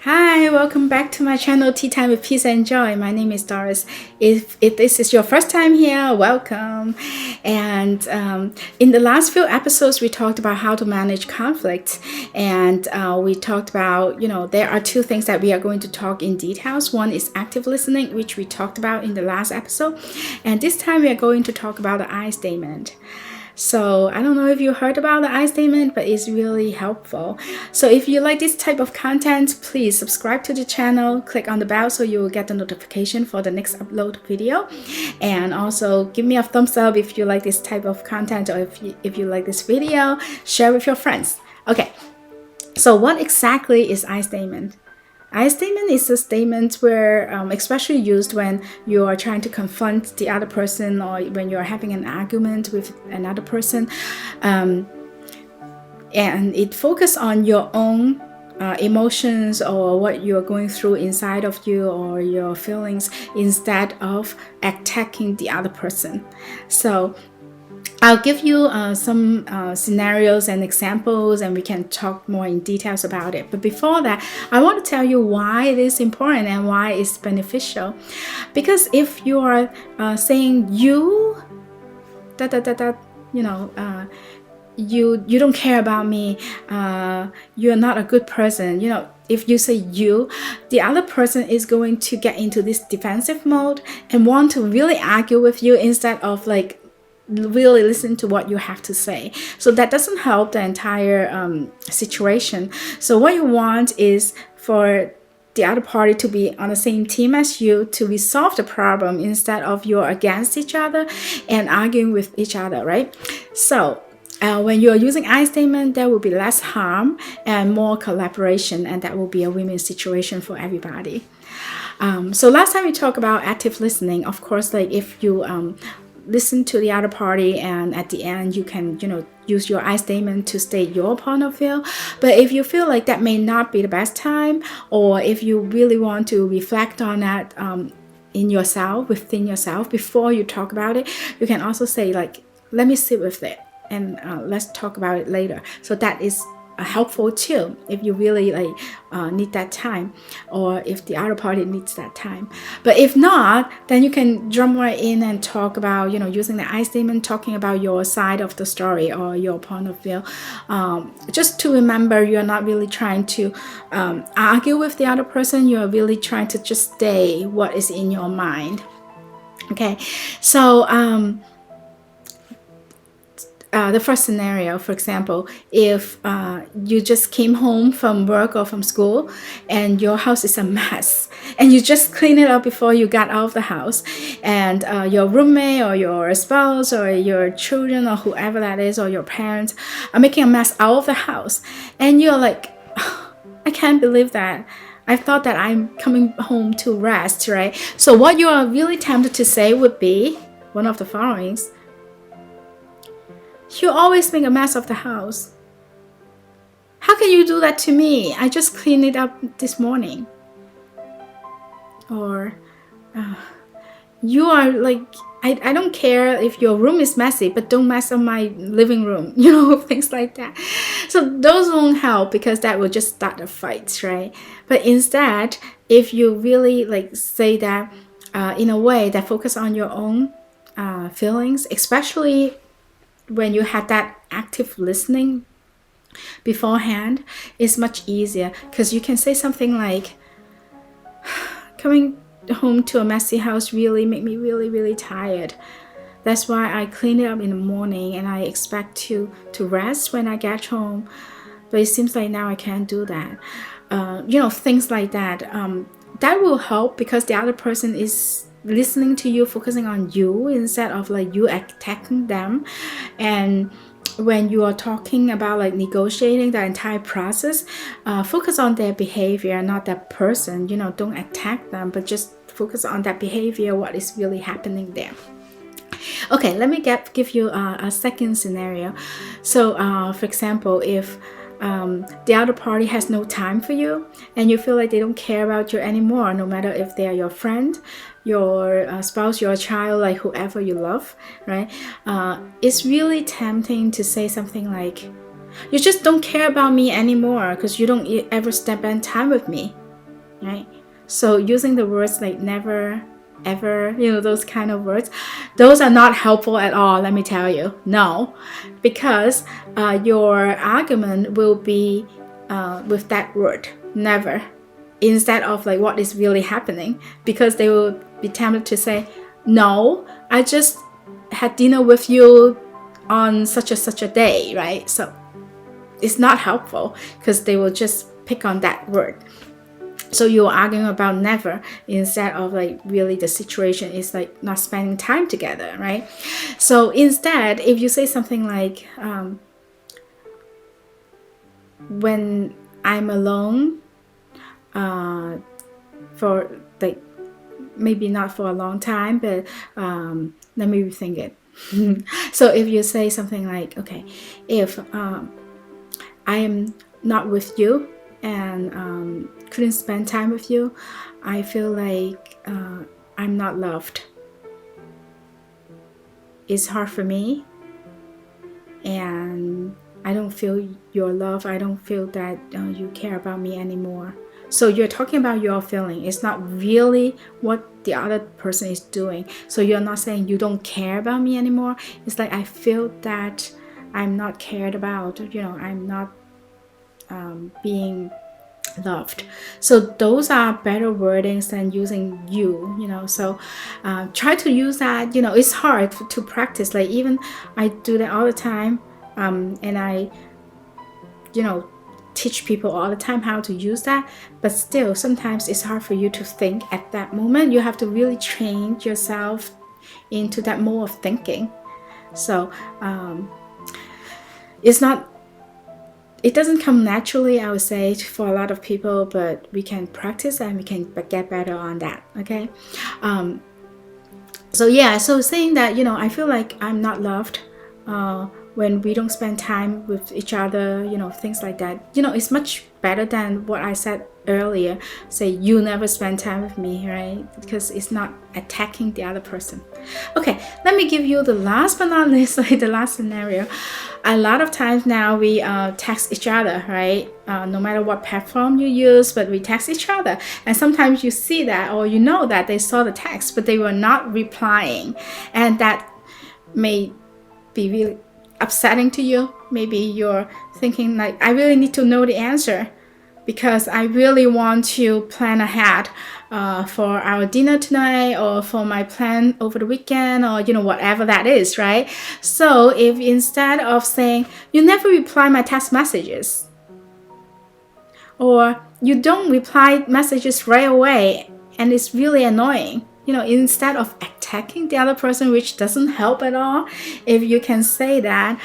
Hi, welcome back to my channel, Tea Time with Peace and Joy. My name is Doris. If this is your first time here, welcome. And in the last few episodes, we talked about how to manage conflict. And we talked about, there are two things that we are going to talk in details. One is active listening, which we talked about in the last episode. And this time we are going to talk about the I statement. So I don't know if you heard about the I statement, but it's really helpful. So if you like this type of content, please subscribe to the channel, click on the bell so you will get the notification for the next upload video. And also give me a thumbs up if you like this type of content, or if you like this video, share with your friends. Okay, so what exactly is I statement? I statement is a statement where especially used when you are trying to confront the other person, or when you are having an argument with another person, and it focuses on your own emotions or what you are going through inside of you, or your feelings, instead of attacking the other person. So I'll give you some scenarios and examples, and we can talk more in details about it. But before that, I want to tell you why it is important and why it's beneficial. Because if you are saying you, you don't care about me, you're not a good person, if you say you, the other person is going to get into this defensive mode and want to really argue with you instead of really listen to what you have to say. So that doesn't help the entire situation. So what you want is for the other party to be on the same team as you, to resolve the problem instead of you're against each other and arguing with each other, right? So when you're using I statement, there will be less harm and more collaboration, and that will be a win-win situation for everybody. So last time we talked about active listening. Of course, if you listen to the other party, and at the end you can use your I statement to state your point of view. But if you feel like that may not be the best time, or if you really want to reflect on that within yourself before you talk about it, you can also say let me sit with it and let's talk about it later. So that is helpful too, if you really need that time, or if the other party needs that time. But if not, then you can jump right in and talk about using the I statement, talking about your side of the story or your point of view. Just to remember, you're not really trying to argue with the other person. You're really trying to just say what is in your mind. Okay, so the first scenario, for example, if you just came home from work or from school and your house is a mess, and you just clean it up before you got out of the house, and your roommate or your spouse or your children or whoever that is, or your parents are making a mess out of the house, and you're like, oh, I can't believe that. I thought that I'm coming home to rest, right? So what you are really tempted to say would be one of the followings: you always make a mess of the house. How can you do that to me? I just cleaned it up this morning. Or you are I don't care if your room is messy, but don't mess up my living room, things like that. So those won't help, because that will just start a fight, right? But instead, if you really say that in a way that focus on your own feelings, especially when you had that active listening beforehand, it's much easier, because you can say something like, coming home to a messy house really make me really, really tired. That's why I clean it up in the morning, and I expect to rest when I get home. But it seems like now I can't do that. Things like that. That will help, because the other person is listening to you, focusing on you instead of you attacking them. And when you are talking about negotiating the entire process, focus on their behavior, not that person. Don't attack them, but just focus on that behavior, what is really happening there. Okay, let me give you a second scenario. So for example, if the other party has no time for you, and you feel like they don't care about you anymore, no matter if they are your friend, your spouse, your child, like whoever you love, right? It's really tempting to say something like, you just don't care about me anymore because you don't ever spend time with me, right? So using the words like never, ever, those kind of words, those are not helpful at all, let me tell you. No, because your argument will be with that word, never, instead of like what is really happening, because they will be tempted to say, no, I just had dinner with you on such a day, right? So it's not helpful because they will just pick on that word. So you're arguing about never instead of like really the situation is like not spending time together, right? So instead, if you say something like, when I'm alone, for like maybe not for a long time, but let me rethink it. So if you say something like, okay, if I am not with you and couldn't spend time with you, I feel like I'm not loved. It's hard for me, and I don't feel your love. I don't feel that you care about me anymore. So you're talking about your feeling. It's not really what the other person is doing. So you're not saying you don't care about me anymore. It's like, I feel that I'm not cared about. I'm not being loved. So those are better wordings than using you. So try to use that. It's hard to practice. Like even I do that all the time, and I teach people all the time how to use that, but still sometimes it's hard for you to think at that moment. You have to really train yourself into that mode of thinking. So it doesn't come naturally, I would say, for a lot of people, but we can practice and we can get better on that. Okay. So saying that, I feel like I'm not loved when we don't spend time with each other, things like that. It's much better than what I said earlier. Say, you never spend time with me, right? Because it's not attacking the other person. Okay, let me give you the last but not least, like the last scenario. A lot of times now we text each other, right? No matter what platform you use, but we text each other. And sometimes you see that, or that they saw the text, but they were not replying. And that may be really upsetting to you. Maybe you're thinking like, I really need to know the answer because I really want to plan ahead for our dinner tonight, or for my plan over the weekend, or whatever that is, right? So if instead of saying, you never reply my text messages, or you don't reply messages right away and it's really annoying, instead of attacking the other person, which doesn't help at all, if you can say that,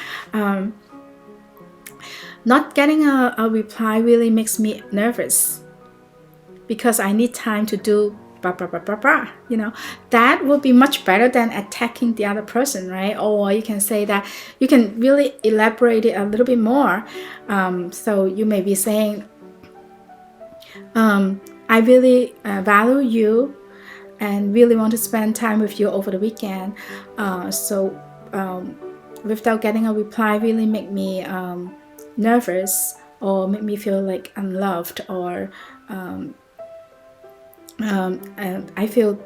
not getting a reply really makes me nervous because I need time to do blah, blah, blah, blah, blah. That would be much better than attacking the other person, right? Or you can say that, you can really elaborate it a little bit more. So you may be saying, I really value you and really want to spend time with you over the weekend. So without getting a reply really make me nervous, or make me feel like unloved, or and I feel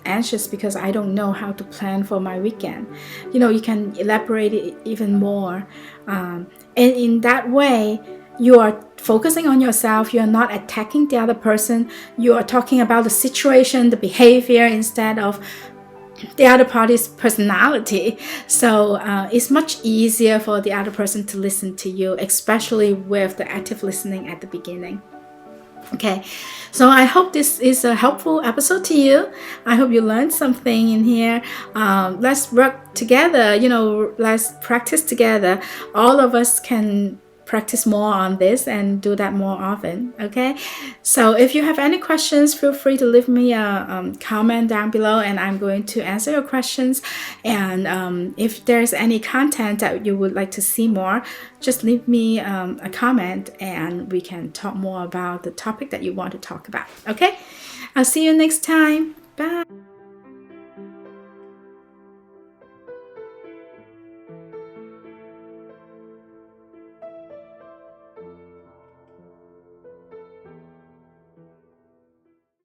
anxious because I don't know how to plan for my weekend. You can elaborate it even more. And in that way, you are focusing on yourself. You are not attacking the other person. You are talking about the situation, the behavior, instead of the other party's personality. So it's much easier for the other person to listen to you, especially with the active listening at the beginning. Okay, so I hope this is a helpful episode to you. I hope you learned something in here. Let's work together, let's practice together. All of us can practice more on this and do that more often. Okay, so if you have any questions, feel free to leave me a comment down below, and I'm going to answer your questions. And if there's any content that you would like to see more, just leave me a comment and we can talk more about the topic that you want to talk about. Okay, I'll see you next time. Bye.